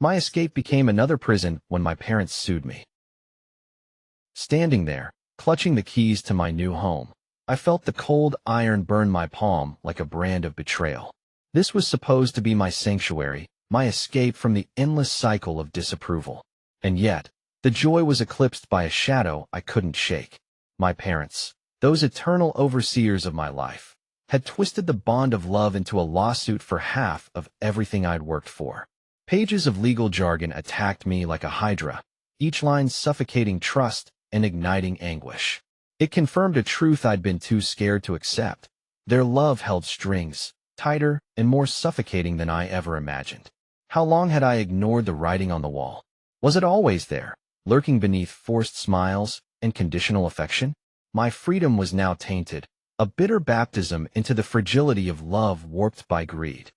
My escape became another prison when my parents sued me. Standing there, clutching the keys to my new home, I felt the cold iron burn my palm like a brand of betrayal. This was supposed to be my sanctuary, my escape from the endless cycle of disapproval. And yet, the joy was eclipsed by a shadow I couldn't shake. My parents, those eternal overseers of my life, had twisted the bond of love into a lawsuit for half of everything I'd worked for. Pages of legal jargon attacked me like a hydra, each line suffocating trust and igniting anguish. It confirmed a truth I'd been too scared to accept. Their love held strings, tighter and more suffocating than I ever imagined. How long had I ignored the writing on the wall? Was it always there, lurking beneath forced smiles and conditional affection? My freedom was now tainted, a bitter baptism into the fragility of love warped by greed.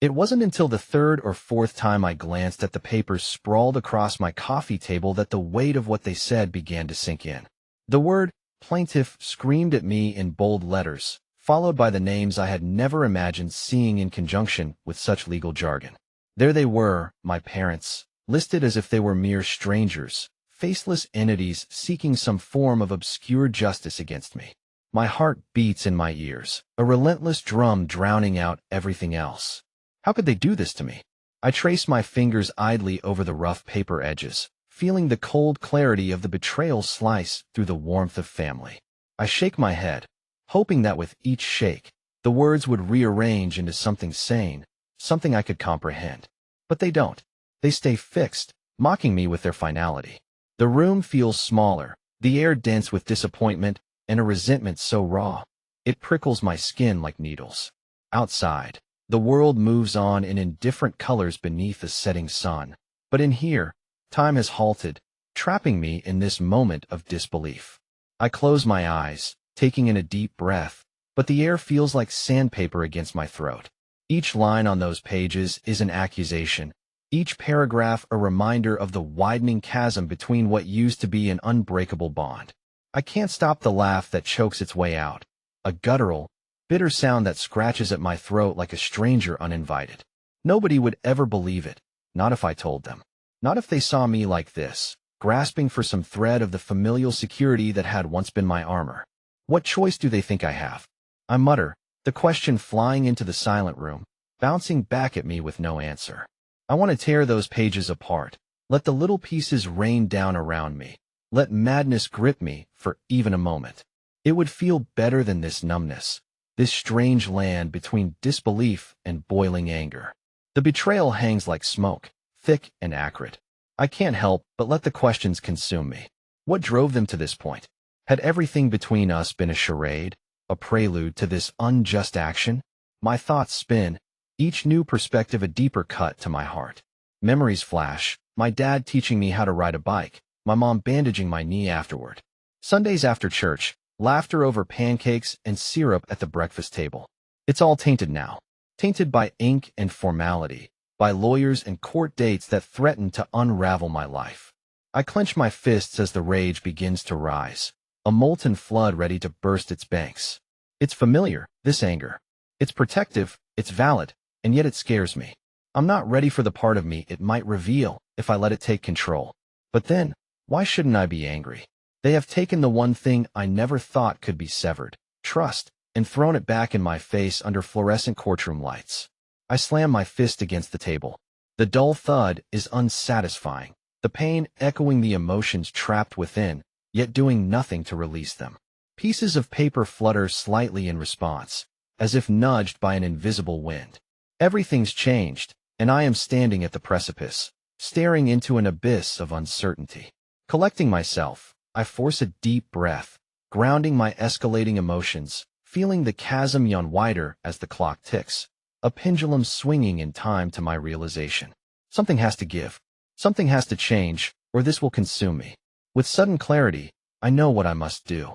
It wasn't until the third or fourth time I glanced at the papers sprawled across my coffee table that the weight of what they said began to sink in. The word plaintiff screamed at me in bold letters, followed by the names I had never imagined seeing in conjunction with such legal jargon. There they were, my parents, listed as if they were mere strangers, faceless entities seeking some form of obscure justice against me. My heart beats in my ears, a relentless drum drowning out everything else. How could they do this to me? I trace my fingers idly over the rough paper edges, feeling the cold clarity of the betrayal slice through the warmth of family. I shake my head, hoping that with each shake, the words would rearrange into something sane, something I could comprehend. But they don't. They stay fixed, mocking me with their finality. The room feels smaller, the air dense with disappointment and a resentment so raw, it prickles my skin like needles. Outside, the world moves on in indifferent colors beneath the setting sun. But in here, time has halted, trapping me in this moment of disbelief. I close my eyes, taking in a deep breath, but the air feels like sandpaper against my throat. Each line on those pages is an accusation, each paragraph a reminder of the widening chasm between what used to be an unbreakable bond. I can't stop the laugh that chokes its way out, a guttural, bitter sound that scratches at my throat like a stranger uninvited. Nobody would ever believe it, not if I told them. Not if they saw me like this, grasping for some thread of the familial security that had once been my armor. What choice do they think I have? I mutter, the question flying into the silent room, bouncing back at me with no answer. I want to tear those pages apart, let the little pieces rain down around me, let madness grip me for even a moment. It would feel better than this numbness, this strange land between disbelief and boiling anger. The betrayal hangs like smoke, thick and acrid. I can't help but let the questions consume me. What drove them to this point? Had everything between us been a charade, a prelude to this unjust action? My thoughts spin, each new perspective a deeper cut to my heart. Memories flash, my dad teaching me how to ride a bike, my mom bandaging my knee afterward. Sundays after church, laughter over pancakes and syrup at the breakfast table. It's all tainted now. Tainted by ink and formality, by lawyers and court dates that threaten to unravel my life. I clench my fists as the rage begins to rise, a molten flood ready to burst its banks. It's familiar, this anger. It's protective, it's valid, and yet it scares me. I'm not ready for the part of me it might reveal if I let it take control. But then, why shouldn't I be angry? They have taken the one thing I never thought could be severed, trust, and thrown it back in my face under fluorescent courtroom lights. I slam my fist against the table. The dull thud is unsatisfying, the pain echoing the emotions trapped within, yet doing nothing to release them. Pieces of paper flutter slightly in response, as if nudged by an invisible wind. Everything's changed, and I am standing at the precipice, staring into an abyss of uncertainty. Collecting myself, I force a deep breath, grounding my escalating emotions, feeling the chasm yawn wider as the clock ticks, a pendulum swinging in time to my realization. Something has to give. Something has to change, or this will consume me. With sudden clarity, I know what I must do.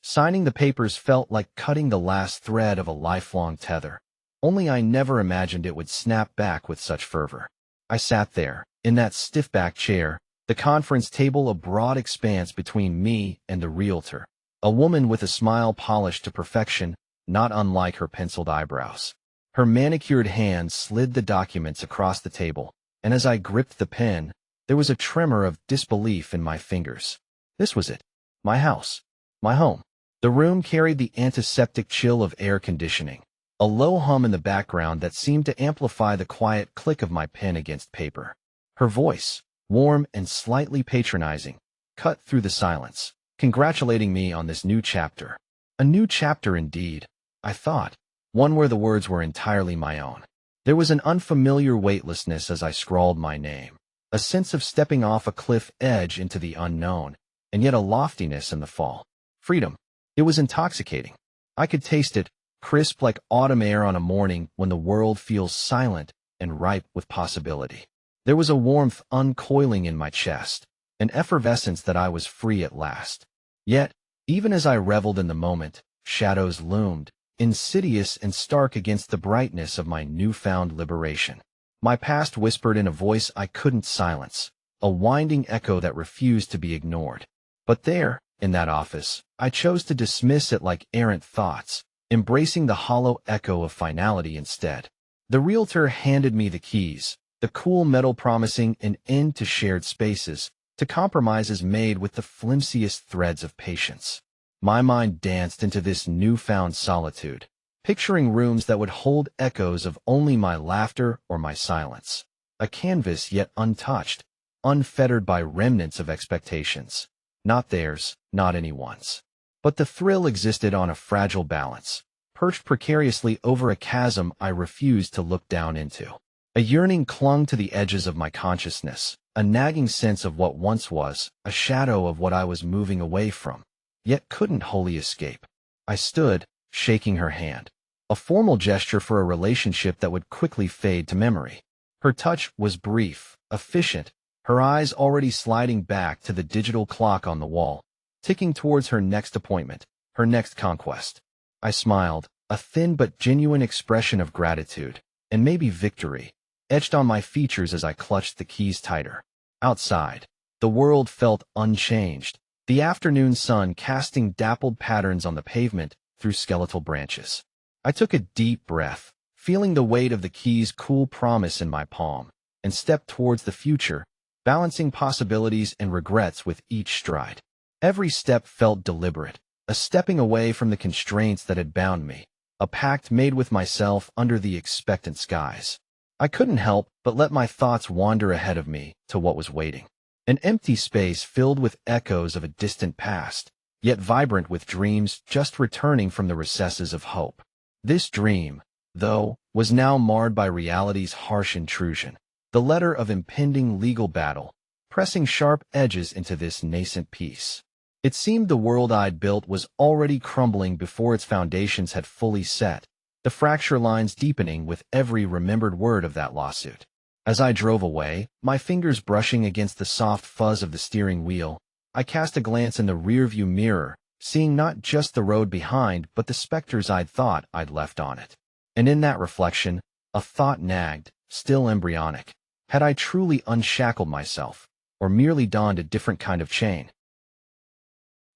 Signing the papers felt like cutting the last thread of a lifelong tether. Only I never imagined it would snap back with such fervor. I sat there, in that stiff-backed chair, the conference table a broad expanse between me and the realtor, a woman with a smile polished to perfection, not unlike her penciled eyebrows. Her manicured hand slid the documents across the table, and as I gripped the pen, there was a tremor of disbelief in my fingers. This was it. My house. My home. The room carried the antiseptic chill of air conditioning, a low hum in the background that seemed to amplify the quiet click of my pen against paper. Her voice, warm and slightly patronizing, cut through the silence, congratulating me on this new chapter. A new chapter indeed, I thought, one where the words were entirely my own. There was an unfamiliar weightlessness as I scrawled my name, a sense of stepping off a cliff edge into the unknown, and yet a loftiness in the fall. Freedom. It was intoxicating. I could taste it, crisp like autumn air on a morning when the world feels silent and ripe with possibility. There was a warmth uncoiling in my chest, an effervescence that I was free at last. Yet, even as I reveled in the moment, shadows loomed, insidious and stark against the brightness of my newfound liberation. My past whispered in a voice I couldn't silence, a winding echo that refused to be ignored. But there, in that office, I chose to dismiss it like errant thoughts, embracing the hollow echo of finality instead. The realtor handed me the keys, the cool metal promising an end to shared spaces, to compromises made with the flimsiest threads of patience. My mind danced into this newfound solitude, picturing rooms that would hold echoes of only my laughter or my silence. A canvas yet untouched, unfettered by remnants of expectations. Not theirs, not anyone's. But the thrill existed on a fragile balance, perched precariously over a chasm I refused to look down into. A yearning clung to the edges of my consciousness, a nagging sense of what once was, a shadow of what I was moving away from, yet couldn't wholly escape. I stood, shaking her hand, a formal gesture for a relationship that would quickly fade to memory. Her touch was brief, efficient, her eyes already sliding back to the digital clock on the wall, ticking towards her next appointment, her next conquest. I smiled, a thin but genuine expression of gratitude, and maybe victory, etched on my features as I clutched the keys tighter. Outside, the world felt unchanged, the afternoon sun casting dappled patterns on the pavement through skeletal branches. I took a deep breath, feeling the weight of the key's cool promise in my palm, and stepped towards the future, balancing possibilities and regrets with each stride. Every step felt deliberate, a stepping away from the constraints that had bound me, a pact made with myself under the expectant skies. I couldn't help but let my thoughts wander ahead of me to what was waiting. An empty space filled with echoes of a distant past, yet vibrant with dreams just returning from the recesses of hope. This dream, though, was now marred by reality's harsh intrusion, the letter of impending legal battle, pressing sharp edges into this nascent peace. It seemed the world I'd built was already crumbling before its foundations had fully set, the fracture lines deepening with every remembered word of that lawsuit. As I drove away, my fingers brushing against the soft fuzz of the steering wheel, I cast a glance in the rearview mirror, seeing not just the road behind but the specters I'd thought I'd left on it. And in that reflection, a thought nagged, still embryonic. Had I truly unshackled myself, or merely donned a different kind of chain?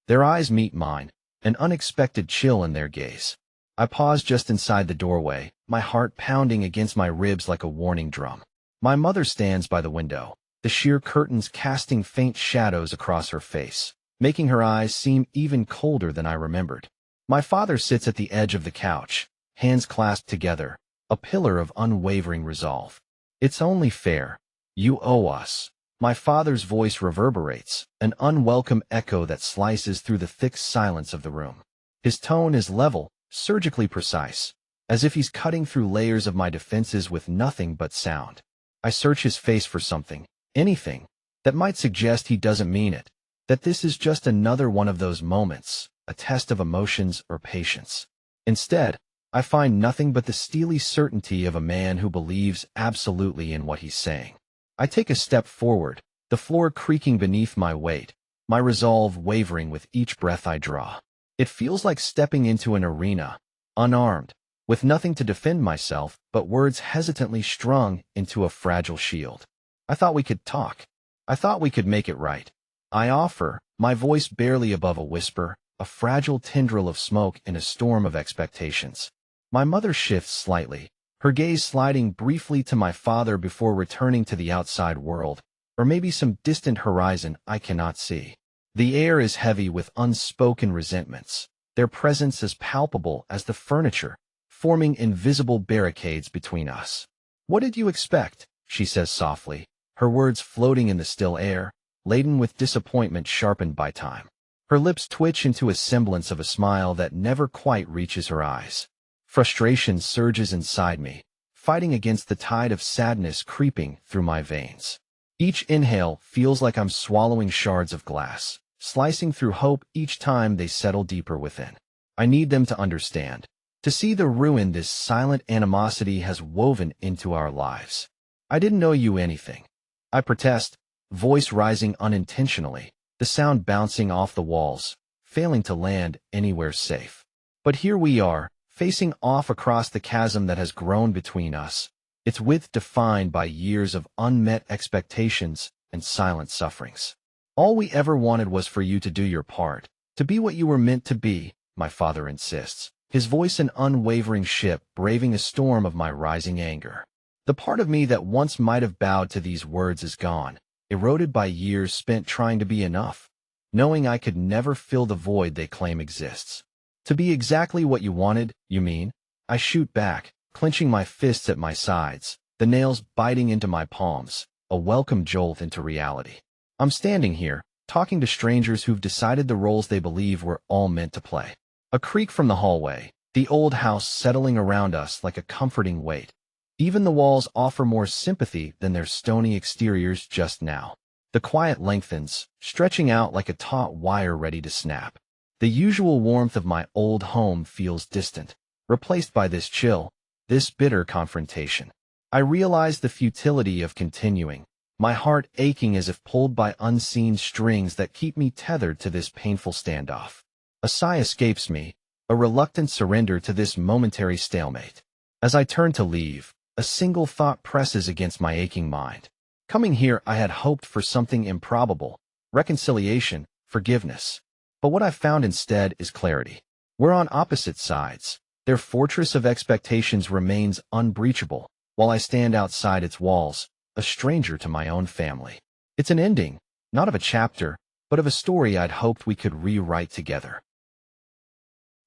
Their eyes meet mine, an unexpected chill in their gaze. I paused just inside the doorway, my heart pounding against my ribs like a warning drum. My mother stands by the window, the sheer curtains casting faint shadows across her face, making her eyes seem even colder than I remembered. My father sits at the edge of the couch, hands clasped together, a pillar of unwavering resolve. It's only fair. You owe us. My father's voice reverberates, an unwelcome echo that slices through the thick silence of the room. His tone is level, surgically precise, as if he's cutting through layers of my defenses with nothing but sound. I search his face for something, anything, that might suggest he doesn't mean it, that this is just another one of those moments, a test of emotions or patience. Instead, I find nothing but the steely certainty of a man who believes absolutely in what he's saying. I take a step forward, the floor creaking beneath my weight, my resolve wavering with each breath I draw. It feels like stepping into an arena, unarmed, with nothing to defend myself but words hesitantly strung into a fragile shield. I thought we could talk. I thought we could make it right. I offer, my voice barely above a whisper, a fragile tendril of smoke in a storm of expectations. My mother shifts slightly, her gaze sliding briefly to my father before returning to the outside world, or maybe some distant horizon I cannot see. The air is heavy with unspoken resentments, their presence as palpable as the furniture, forming invisible barricades between us. "What did you expect?" she says softly, her words floating in the still air, laden with disappointment sharpened by time. Her lips twitch into a semblance of a smile that never quite reaches her eyes. Frustration surges inside me, fighting against the tide of sadness creeping through my veins. Each inhale feels like I'm swallowing shards of glass, slicing through hope each time they settle deeper within. I need them to understand, to see the ruin this silent animosity has woven into our lives. "I didn't know you anything," I protest, voice rising unintentionally, the sound bouncing off the walls, failing to land anywhere safe. But here we are, facing off across the chasm that has grown between us, its width defined by years of unmet expectations and silent sufferings. "All we ever wanted was for you to do your part, to be what you were meant to be," my father insists, his voice an unwavering ship braving a storm of my rising anger. The part of me that once might have bowed to these words is gone, eroded by years spent trying to be enough, knowing I could never fill the void they claim exists. "To be exactly what you wanted, you mean?" I shoot back, clenching my fists at my sides, the nails biting into my palms, a welcome jolt into reality. I'm standing here, talking to strangers who've decided the roles they believe we're all meant to play. A creak from the hallway, the old house settling around us like a comforting weight. Even the walls offer more sympathy than their stony exteriors just now. The quiet lengthens, stretching out like a taut wire ready to snap. The usual warmth of my old home feels distant, replaced by this chill, this bitter confrontation. I realize the futility of continuing, my heart aching as if pulled by unseen strings that keep me tethered to this painful standoff. A sigh escapes me, a reluctant surrender to this momentary stalemate. As I turn to leave, a single thought presses against my aching mind. Coming here, I had hoped for something improbable, reconciliation, forgiveness. But what I found instead is clarity. We're on opposite sides. Their fortress of expectations remains unbreachable, while I stand outside its walls, a stranger to my own family. It's an ending, not of a chapter, but of a story I'd hoped we could rewrite together.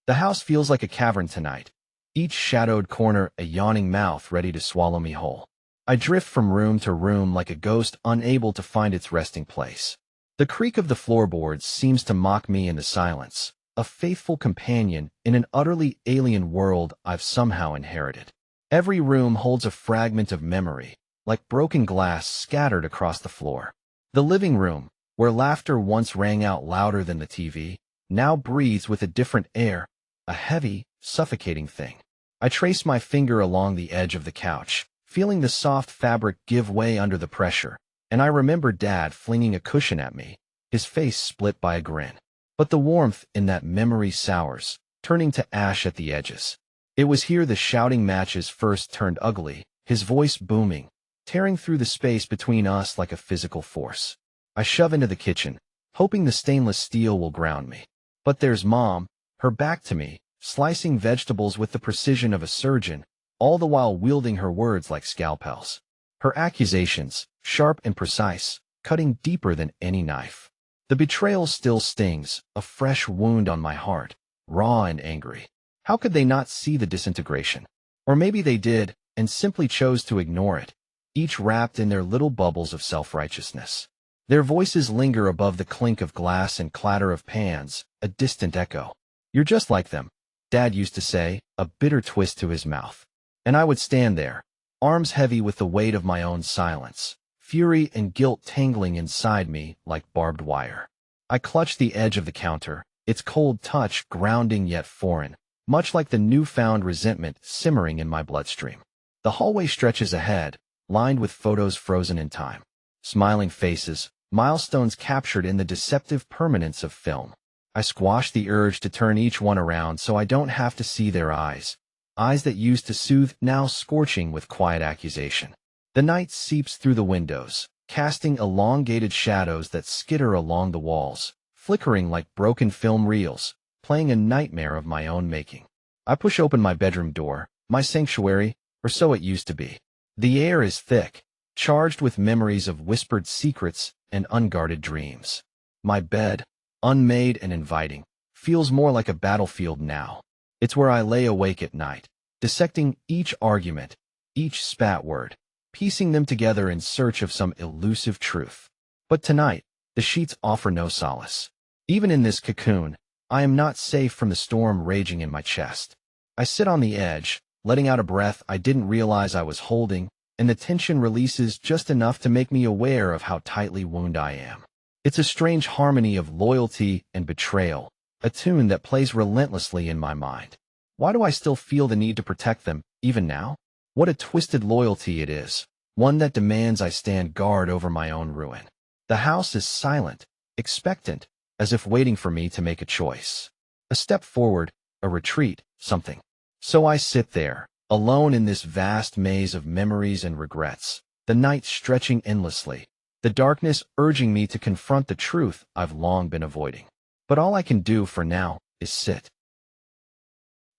The house feels like a cavern tonight, each shadowed corner a yawning mouth ready to swallow me whole. I drift from room to room like a ghost unable to find its resting place. The creak of the floorboards seems to mock me in the silence, a faithful companion in an utterly alien world I've somehow inherited. Every room holds a fragment of memory, like broken glass scattered across the floor. The living room, where laughter once rang out louder than the TV, now breathes with a different air, a heavy, suffocating thing. I trace my finger along the edge of the couch, feeling the soft fabric give way under the pressure, and I remember Dad flinging a cushion at me, his face split by a grin. But the warmth in that memory sours, turning to ash at the edges. It was here the shouting matches first turned ugly, his voice booming, tearing through the space between us like a physical force. I shove into the kitchen, hoping the stainless steel will ground me. But there's Mom, her back to me, slicing vegetables with the precision of a surgeon, all the while wielding her words like scalpels. Her accusations, sharp and precise, cutting deeper than any knife. The betrayal still stings, a fresh wound on my heart, raw and angry. How could they not see the disintegration? Or maybe they did, and simply chose to ignore it, each wrapped in their little bubbles of self-righteousness. Their voices linger above the clink of glass and clatter of pans, a distant echo. "You're just like them," Dad used to say, a bitter twist to his mouth. And I would stand there, arms heavy with the weight of my own silence, fury and guilt tangling inside me like barbed wire. I clutched the edge of the counter, its cold touch grounding yet foreign, much like the newfound resentment simmering in my bloodstream. The hallway stretches ahead, lined with photos frozen in time. Smiling faces, milestones captured in the deceptive permanence of film. I squash the urge to turn each one around so I don't have to see their eyes. Eyes that used to soothe, now scorching with quiet accusation. The night seeps through the windows, casting elongated shadows that skitter along the walls, flickering like broken film reels, playing a nightmare of my own making. I push open my bedroom door, my sanctuary, or so it used to be. The air is thick, charged with memories of whispered secrets and unguarded dreams. My bed, unmade and inviting, feels more like a battlefield now. It's where I lay awake at night, dissecting each argument, each spat word, piecing them together in search of some elusive truth. But tonight, the sheets offer no solace. Even in this cocoon, I am not safe from the storm raging in my chest. I sit on the edge, letting out a breath I didn't realize I was holding, and the tension releases just enough to make me aware of how tightly wounded I am. It's a strange harmony of loyalty and betrayal, a tune that plays relentlessly in my mind. Why do I still feel the need to protect them, even now? What a twisted loyalty it is, one that demands I stand guard over my own ruin. The house is silent, expectant, as if waiting for me to make a choice. A step forward, a retreat, something. So I sit there, alone in this vast maze of memories and regrets, the night stretching endlessly, the darkness urging me to confront the truth I've long been avoiding. But all I can do for now is sit.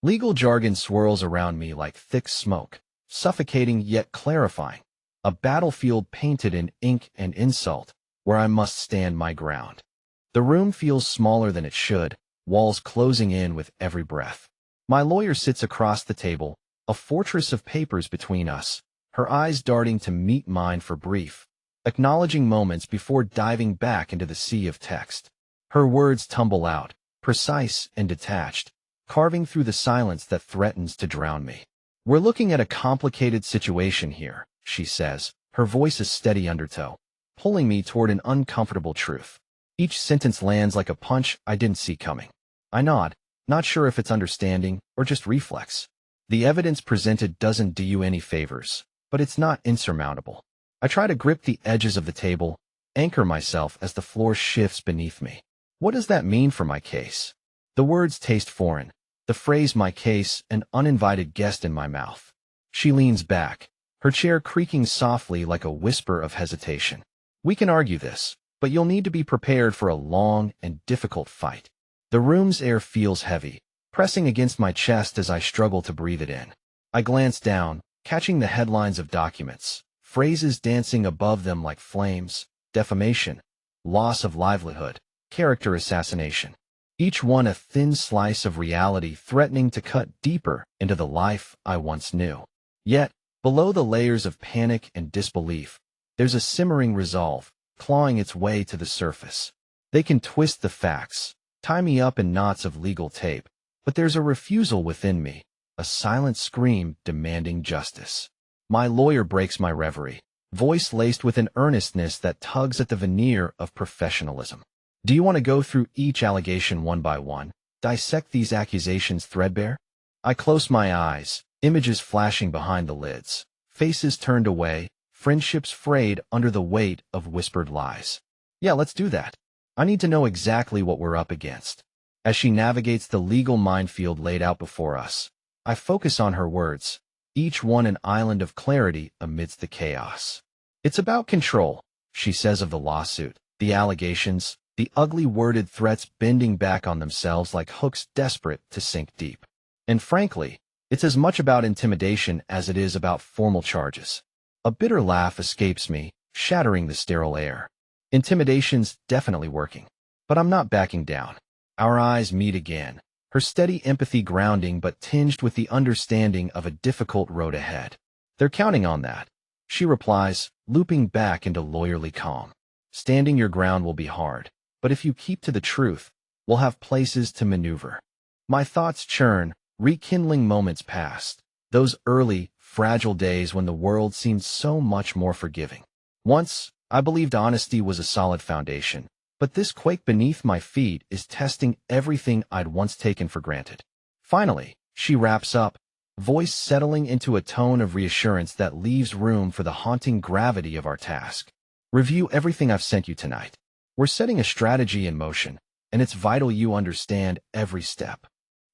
Legal jargon swirls around me like thick smoke, suffocating yet clarifying, a battlefield painted in ink and insult, where I must stand my ground. The room feels smaller than it should, walls closing in with every breath. My lawyer sits across the table, a fortress of papers between us, her eyes darting to meet mine for brief, acknowledging moments before diving back into the sea of text. Her words tumble out, precise and detached, carving through the silence that threatens to drown me. "We're looking at a complicated situation here," she says, her voice a steady undertow, pulling me toward an uncomfortable truth. Each sentence lands like a punch I didn't see coming. I nod, not sure if it's understanding or just reflex. The evidence presented doesn't do you any favors, but it's not insurmountable. I try to grip the edges of the table, anchor myself as the floor shifts beneath me. What does that mean for my case? The words taste foreign, the phrase "my case" an uninvited guest in my mouth. She leans back, her chair creaking softly like a whisper of hesitation. "We can argue this, but you'll need to be prepared for a long and difficult fight." The room's air feels heavy, pressing against my chest as I struggle to breathe it in. I glance down, catching the headlines of documents, phrases dancing above them like flames: defamation, loss of livelihood, character assassination. Each one a thin slice of reality threatening to cut deeper into the life I once knew. Yet, below the layers of panic and disbelief, there's a simmering resolve, clawing its way to the surface. They can twist the facts, tie me up in knots of legal tape, but there's a refusal within me, a silent scream demanding justice. My lawyer breaks my reverie, voice laced with an earnestness that tugs at the veneer of professionalism. "Do you want to go through each allegation one by one, dissect these accusations threadbare?" I close my eyes, images flashing behind the lids, faces turned away, friendships frayed under the weight of whispered lies. "Yeah, let's do that. I need to know exactly what we're up against." As she navigates the legal minefield laid out before us, I focus on her words, each one an island of clarity amidst the chaos. "It's about control," she says of the lawsuit, the allegations, the ugly worded threats bending back on themselves like hooks desperate to sink deep. And frankly, it's as much about intimidation as it is about formal charges. A bitter laugh escapes me, shattering the sterile air. Intimidation's definitely working. But I'm not backing down. Our eyes meet again, her steady empathy grounding but tinged with the understanding of a difficult road ahead. "They're counting on that," she replies, looping back into lawyerly calm. "Standing your ground will be hard, but if you keep to the truth, we'll have places to maneuver." My thoughts churn, rekindling moments past, those early, fragile days when the world seemed so much more forgiving. Once, I believed honesty was a solid foundation, but this quake beneath my feet is testing everything I'd once taken for granted. Finally, she wraps up, voice settling into a tone of reassurance that leaves room for the haunting gravity of our task. "Review everything I've sent you tonight. We're setting a strategy in motion, and it's vital you understand every step."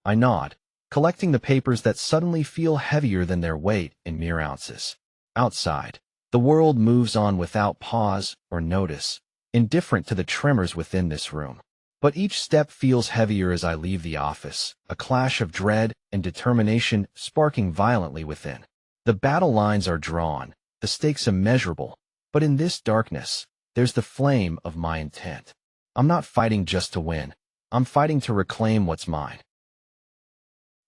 I nod, collecting the papers that suddenly feel heavier than their weight in mere ounces. Outside, the world moves on without pause or notice, indifferent to the tremors within this room. But each step feels heavier as I leave the office, a clash of dread and determination sparking violently within. The battle lines are drawn, the stakes immeasurable, but in this darkness, there's the flame of my intent. I'm not fighting just to win. I'm fighting to reclaim what's mine.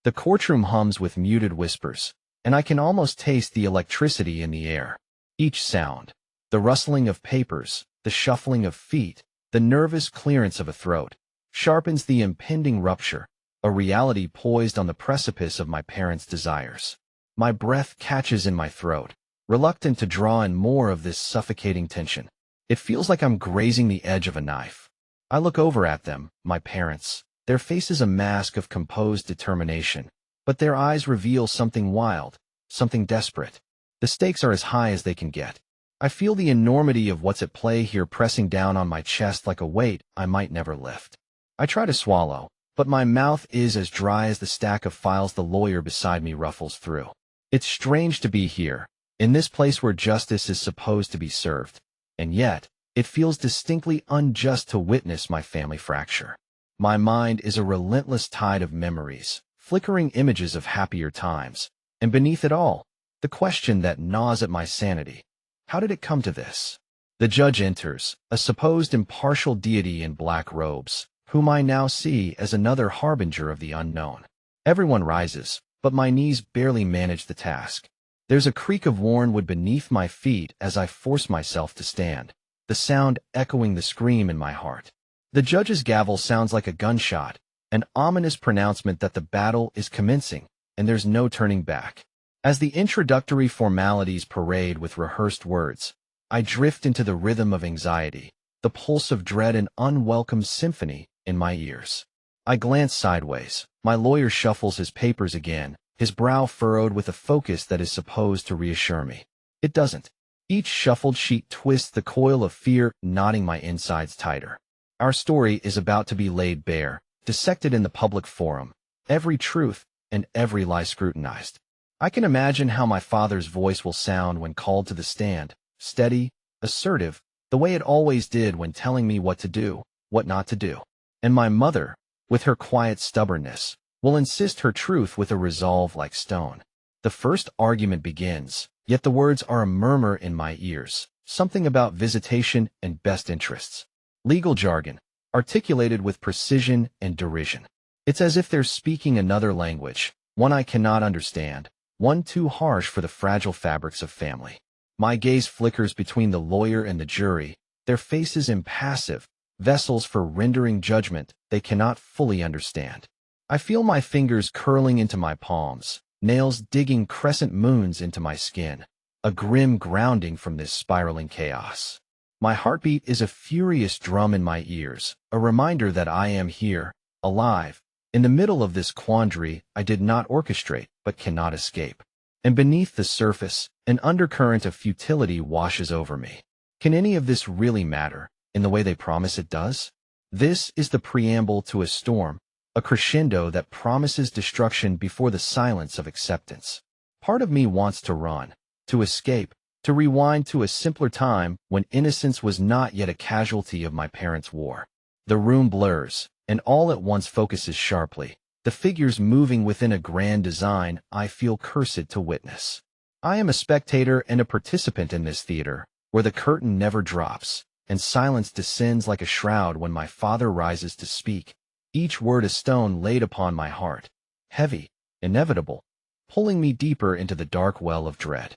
The courtroom hums with muted whispers, and I can almost taste the electricity in the air. Each sound, the rustling of papers, the shuffling of feet, the nervous clearance of a throat, sharpens the impending rupture, a reality poised on the precipice of my parents' desires. My breath catches in my throat, reluctant to draw in more of this suffocating tension. It feels like I'm grazing the edge of a knife. I look over at them, my parents, their faces a mask of composed determination, but their eyes reveal something wild, something desperate. The stakes are as high as they can get. I feel the enormity of what's at play here pressing down on my chest like a weight I might never lift. I try to swallow, but my mouth is as dry as the stack of files the lawyer beside me ruffles through. It's strange to be here, in this place where justice is supposed to be served, and yet, it feels distinctly unjust to witness my family fracture. My mind is a relentless tide of memories, flickering images of happier times, and beneath it all, the question that gnaws at my sanity. How did it come to this? The judge enters, a supposed impartial deity in black robes, whom I now see as another harbinger of the unknown. Everyone rises, but my knees barely manage the task. There's a creak of worn wood beneath my feet as I force myself to stand, the sound echoing the scream in my heart. The judge's gavel sounds like a gunshot, an ominous pronouncement that the battle is commencing, and there's no turning back. As the introductory formalities parade with rehearsed words, I drift into the rhythm of anxiety, the pulse of dread an unwelcome symphony in my ears. I glance sideways. My lawyer shuffles his papers again, his brow furrowed with a focus that is supposed to reassure me. It doesn't. Each shuffled sheet twists the coil of fear, knotting my insides tighter. Our story is about to be laid bare, dissected in the public forum, every truth and every lie scrutinized. I can imagine how my father's voice will sound when called to the stand, steady, assertive, the way it always did when telling me what to do, what not to do. And my mother, with her quiet stubbornness, will insist her truth with a resolve like stone. The first argument begins, yet the words are a murmur in my ears, something about visitation and best interests. Legal jargon, articulated with precision and derision. It's as if they're speaking another language, one I cannot understand, one too harsh for the fragile fabrics of family. My gaze flickers between the lawyer and the jury, their faces impassive, vessels for rendering judgment they cannot fully understand. I feel my fingers curling into my palms, nails digging crescent moons into my skin, a grim grounding from this spiraling chaos. My heartbeat is a furious drum in my ears, a reminder that I am here, alive, in the middle of this quandary I did not orchestrate but cannot escape. And beneath the surface, an undercurrent of futility washes over me. Can any of this really matter, in the way they promise it does? This is the preamble to a storm, a crescendo that promises destruction before the silence of acceptance. Part of me wants to run, to escape, to rewind to a simpler time when innocence was not yet a casualty of my parents' war. The room blurs, and all at once focuses sharply, the figures moving within a grand design I feel cursed to witness. I am a spectator and a participant in this theater, where the curtain never drops, and silence descends like a shroud when my father rises to speak, each word a stone laid upon my heart, heavy, inevitable, pulling me deeper into the dark well of dread.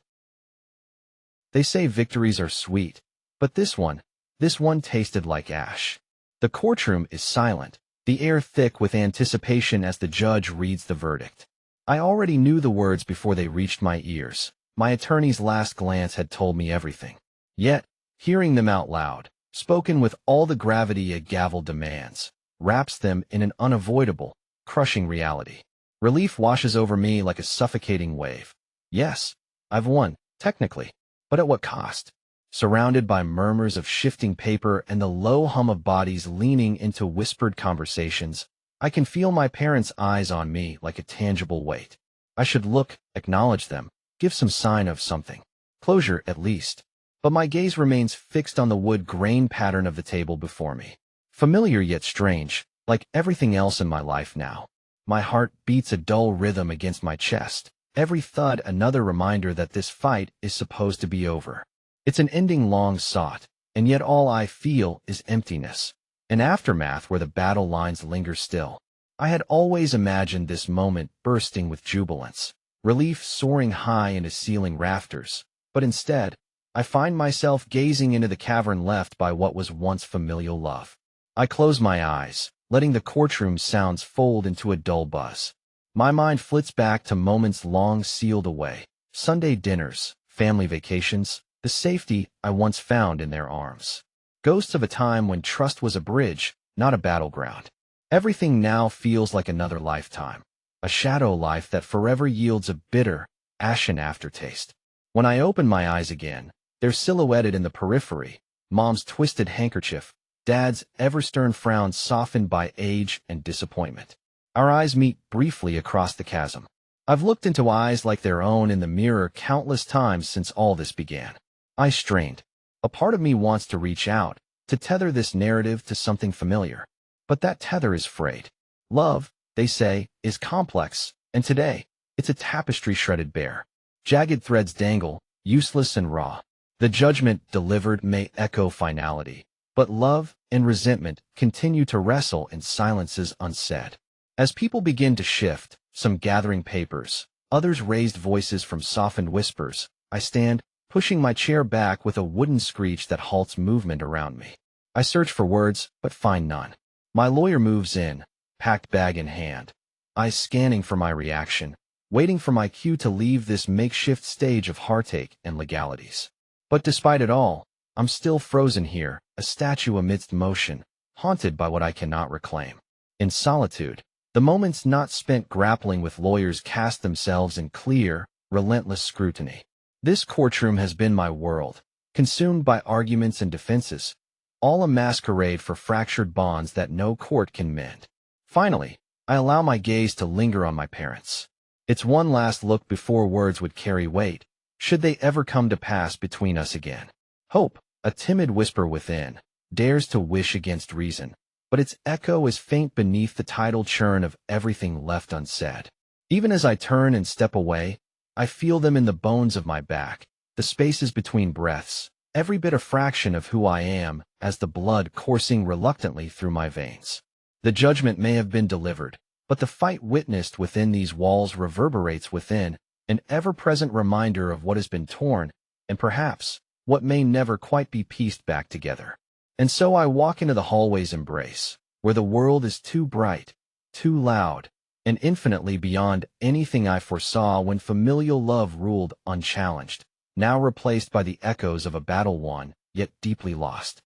They say victories are sweet, but this one tasted like ash. The courtroom is silent, the air thick with anticipation as the judge reads the verdict. I already knew the words before they reached my ears. My attorney's last glance had told me everything. Yet, hearing them out loud, spoken with all the gravity a gavel demands, wraps them in an unavoidable, crushing reality. Relief washes over me like a suffocating wave. Yes, I've won, technically, but at what cost? Surrounded by murmurs of shifting paper and the low hum of bodies leaning into whispered conversations, I can feel my parents' eyes on me like a tangible weight. I should look, acknowledge them, give some sign of something. Closure, at least. But my gaze remains fixed on the wood grain pattern of the table before me. Familiar yet strange, like everything else in my life now. My heart beats a dull rhythm against my chest, every thud another reminder that this fight is supposed to be over. It's an ending long sought, and yet all I feel is emptiness. An aftermath where the battle lines linger still. I had always imagined this moment bursting with jubilance, relief soaring high into ceiling rafters, but instead, I find myself gazing into the cavern left by what was once familial love. I close my eyes, letting the courtroom sounds fold into a dull buzz. My mind flits back to moments long sealed away, Sunday dinners, family vacations, the safety I once found in their arms. Ghosts of a time when trust was a bridge, not a battleground. Everything now feels like another lifetime, a shadow life that forever yields a bitter, ashen aftertaste. When I open my eyes again, they're silhouetted in the periphery, Mom's twisted handkerchief, Dad's ever-stern frown softened by age and disappointment. Our eyes meet briefly across the chasm. I've looked into eyes like their own in the mirror countless times since all this began. I strained. A part of me wants to reach out, to tether this narrative to something familiar. But that tether is frayed. Love, they say, is complex, and today, it's a tapestry shredded bare. Jagged threads dangle, useless and raw. The judgment delivered may echo finality, but love and resentment continue to wrestle in silences unsaid. As people begin to shift, some gathering papers, others raised voices from softened whispers, I stand, pushing my chair back with a wooden screech that halts movement around me. I search for words, but find none. My lawyer moves in, packed bag in hand, eyes scanning for my reaction, waiting for my cue to leave this makeshift stage of heartache and legalities. But despite it all, I'm still frozen here, a statue amidst motion, haunted by what I cannot reclaim. In solitude, the moments not spent grappling with lawyers cast themselves in clear, relentless scrutiny. This courtroom has been my world, consumed by arguments and defenses, all a masquerade for fractured bonds that no court can mend. Finally, I allow my gaze to linger on my parents. It's one last look before words would carry weight, should they ever come to pass between us again. Hope, a timid whisper within, dares to wish against reason, but its echo is faint beneath the tidal churn of everything left unsaid. Even as I turn and step away, I feel them in the bones of my back, the spaces between breaths, every bit a fraction of who I am, as the blood coursing reluctantly through my veins. The judgment may have been delivered, but the fight witnessed within these walls reverberates within, an ever-present reminder of what has been torn, and perhaps, what may never quite be pieced back together. And so I walk into the hallway's embrace, where the world is too bright, too loud, and infinitely beyond anything I foresaw when familial love ruled unchallenged, now replaced by the echoes of a battle won, yet deeply lost.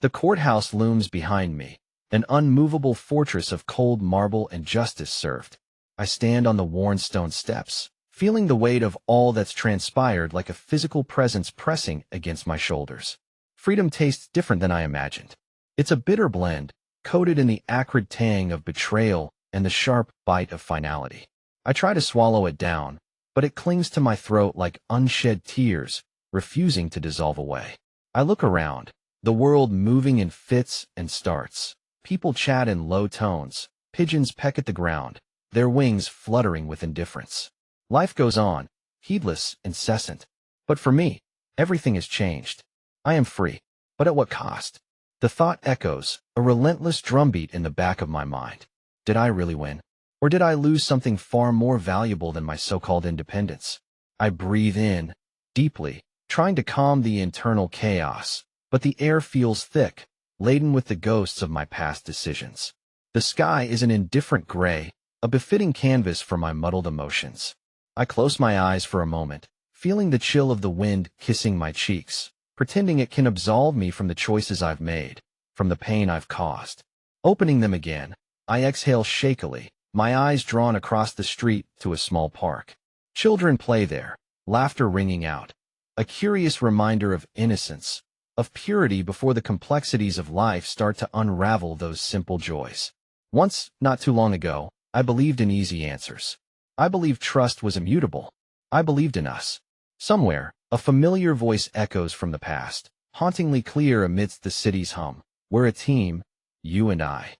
The courthouse looms behind me, an unmovable fortress of cold marble and justice served. I stand on the worn stone steps, feeling the weight of all that's transpired like a physical presence pressing against my shoulders. Freedom tastes different than I imagined. It's a bitter blend, coated in the acrid tang of betrayal and the sharp bite of finality. I try to swallow it down, but it clings to my throat like unshed tears, refusing to dissolve away. I look around, the world moving in fits and starts. People chat in low tones, pigeons peck at the ground, their wings fluttering with indifference. Life goes on, heedless, incessant. But for me, everything has changed. I am free, but at what cost? The thought echoes, a relentless drumbeat in the back of my mind. Did I really win? Or did I lose something far more valuable than my so-called independence? I breathe in, deeply, trying to calm the internal chaos, but the air feels thick, laden with the ghosts of my past decisions. The sky is an indifferent gray, a befitting canvas for my muddled emotions. I close my eyes for a moment, feeling the chill of the wind kissing my cheeks, pretending it can absolve me from the choices I've made, from the pain I've caused. Opening them again, I exhale shakily, my eyes drawn across the street to a small park. Children play there, laughter ringing out, a curious reminder of innocence, of purity before the complexities of life start to unravel those simple joys. Once, not too long ago, I believed in easy answers. I believed trust was immutable. I believed in us. Somewhere, a familiar voice echoes from the past, hauntingly clear amidst the city's hum. We're a team, you and I.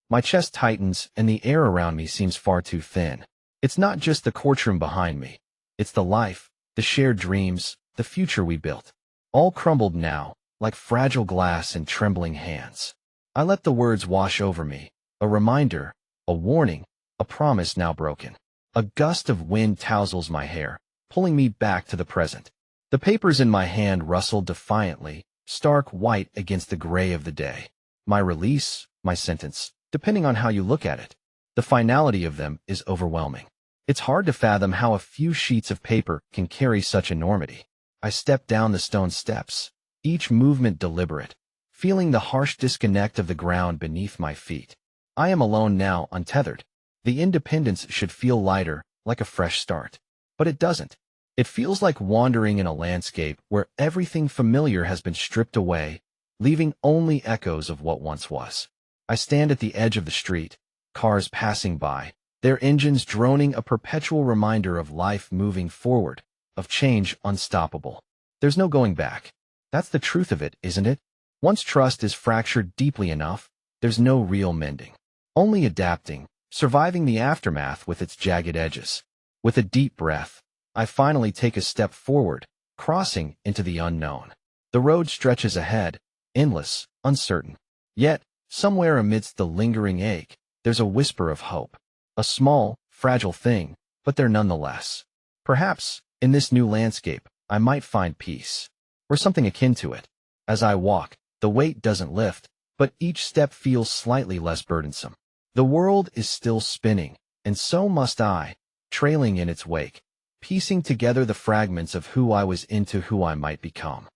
My chest tightens, and the air around me seems far too thin. It's not just the courtroom behind me. It's the life, the shared dreams, the future we built. All crumbled now, like fragile glass in trembling hands. I let the words wash over me, a reminder, a warning, a promise now broken. A gust of wind tousles my hair, pulling me back to the present. The papers in my hand rustled defiantly, stark white against the gray of the day. My release, my sentence, depending on how you look at it. The finality of them is overwhelming. It's hard to fathom how a few sheets of paper can carry such enormity. I stepped down the stone steps, each movement deliberate, feeling the harsh disconnect of the ground beneath my feet. I am alone now, untethered. The independence should feel lighter, like a fresh start. But it doesn't. It feels like wandering in a landscape where everything familiar has been stripped away, leaving only echoes of what once was. I stand at the edge of the street, cars passing by, their engines droning, a perpetual reminder of life moving forward, of change unstoppable. There's no going back. That's the truth of it, isn't it? Once trust is fractured deeply enough, there's no real mending. Only adapting, surviving the aftermath with its jagged edges. With a deep breath, I finally take a step forward, crossing into the unknown. The road stretches ahead, endless, uncertain. Yet, somewhere amidst the lingering ache, there's a whisper of hope. A small, fragile thing, but there nonetheless. Perhaps, in this new landscape, I might find peace. Or something akin to it. As I walk, the weight doesn't lift, but each step feels slightly less burdensome. The world is still spinning, and so must I, trailing in its wake, piecing together the fragments of who I was into who I might become.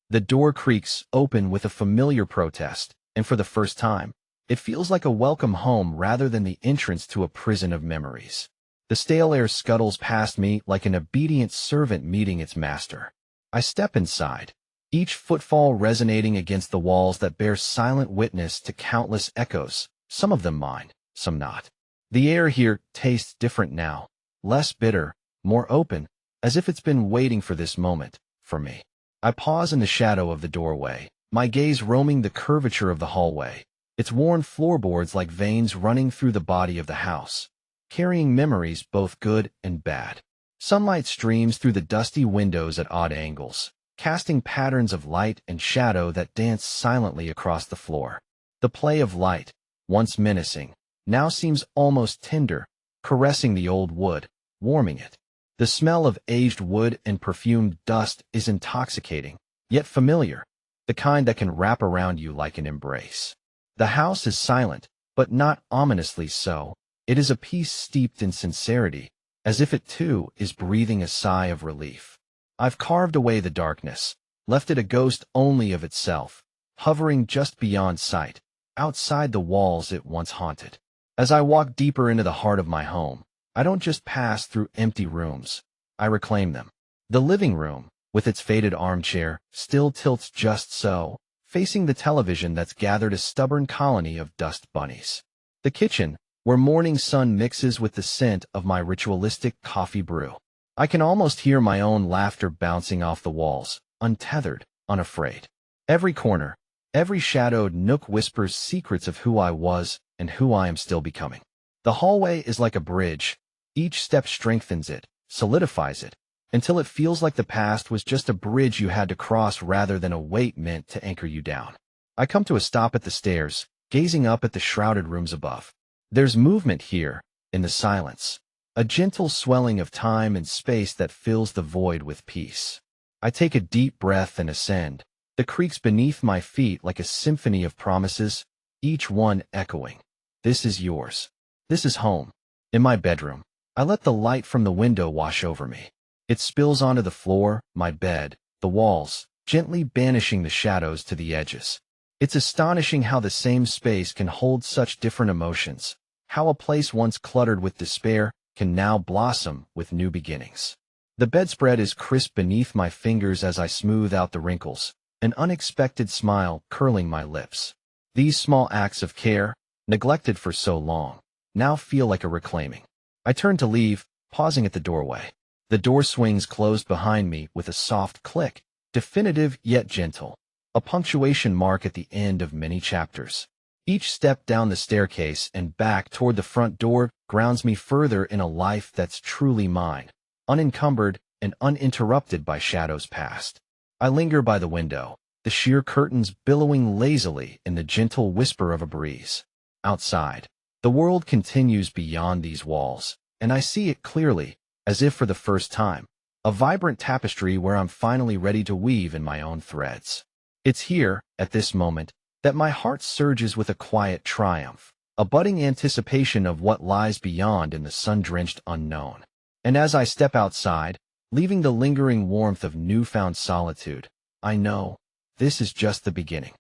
The door creaks open with a familiar protest, and for the first time, it feels like a welcome home rather than the entrance to a prison of memories. The stale air scuttles past me like an obedient servant meeting its master. I step inside, each footfall resonating against the walls that bear silent witness to countless echoes, some of them mine, some not. The air here tastes different now, less bitter, more open, as if it's been waiting for this moment, for me. I pause in the shadow of the doorway, my gaze roaming the curvature of the hallway, its worn floorboards like veins running through the body of the house, carrying memories both good and bad. Sunlight streams through the dusty windows at odd angles, casting patterns of light and shadow that dance silently across the floor. The play of light, once menacing, now seems almost tender, caressing the old wood, warming it. The smell of aged wood and perfumed dust is intoxicating, yet familiar, the kind that can wrap around you like an embrace. The house is silent, but not ominously so. It is a peace steeped in sincerity, as if it too is breathing a sigh of relief. I've carved away the darkness, left it a ghost only of itself, hovering just beyond sight, outside the walls it once haunted. As I walk deeper into the heart of my home, I don't just pass through empty rooms, I reclaim them. The living room, with its faded armchair, still tilts just so, facing the television that's gathered a stubborn colony of dust bunnies. The kitchen, where morning sun mixes with the scent of my ritualistic coffee brew. I can almost hear my own laughter bouncing off the walls, untethered, unafraid. Every corner, every shadowed nook whispers secrets of who I was and who I am still becoming. The hallway is like a bridge. Each step strengthens it, solidifies it, until it feels like the past was just a bridge you had to cross rather than a weight meant to anchor you down. I come to a stop at the stairs, gazing up at the shrouded rooms above. There's movement here, in the silence, a gentle swelling of time and space that fills the void with peace. I take a deep breath and ascend, the creaks beneath my feet like a symphony of promises, each one echoing. This is yours. This is home. In my bedroom, I let the light from the window wash over me. It spills onto the floor, my bed, the walls, gently banishing the shadows to the edges. It's astonishing how the same space can hold such different emotions, how a place once cluttered with despair can now blossom with new beginnings. The bedspread is crisp beneath my fingers as I smooth out the wrinkles, an unexpected smile curling my lips. These small acts of care, neglected for so long, now feel like a reclaiming. I turn to leave, pausing at the doorway. The door swings closed behind me with a soft click, definitive yet gentle, a punctuation mark at the end of many chapters. Each step down the staircase and back toward the front door grounds me further in a life that's truly mine, unencumbered and uninterrupted by shadows past. I linger by the window, the sheer curtains billowing lazily in the gentle whisper of a breeze. Outside, the world continues beyond these walls, and I see it clearly, as if for the first time, a vibrant tapestry where I'm finally ready to weave in my own threads. It's here, at this moment, that my heart surges with a quiet triumph, a budding anticipation of what lies beyond in the sun-drenched unknown. And as I step outside, leaving the lingering warmth of newfound solitude, I know this is just the beginning.